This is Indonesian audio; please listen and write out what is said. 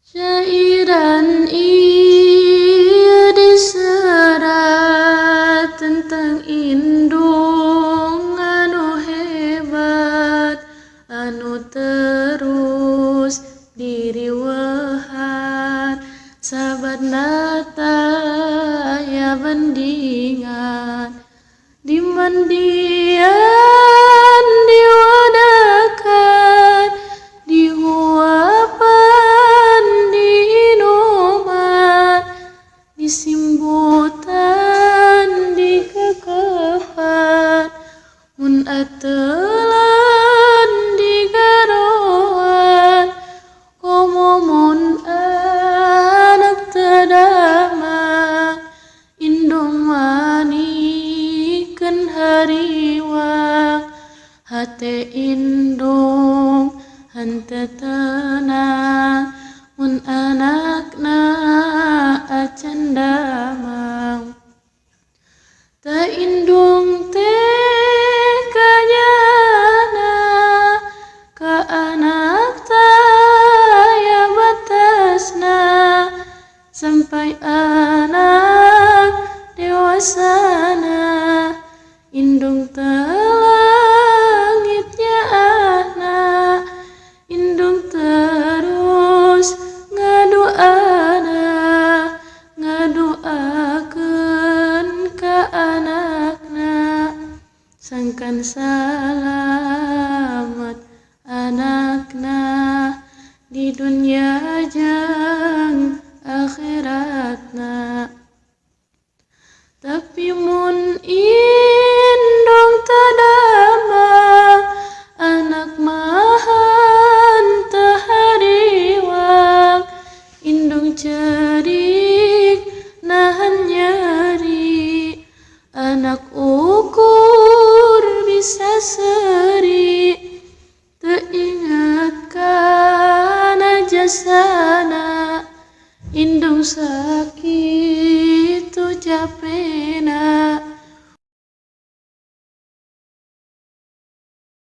Syairan ieu diserat tentang indung anu hebat, anu terus diriweuhan sabadna aya bandingan di mandian diwadakan dihuapan diinuman disimbutan dikekepan mun ateuleun digaroan komo mun anak tedamang indung manikeun hariwang hate indung henteu tenang mun anakna acan damang teu indung teh kanyana ka anak taya batasna sampai anak dewasana indung telangitnya anak indung terus ngaduakeun ka anakna sangkan salamet anakna di dunya jeung akhiratna. Tapi mun indung tedamang anak mahan teu hariwang indung cerik nahan nyeri anak ukur bisa seri teu inget kana jasana indung sakitu capena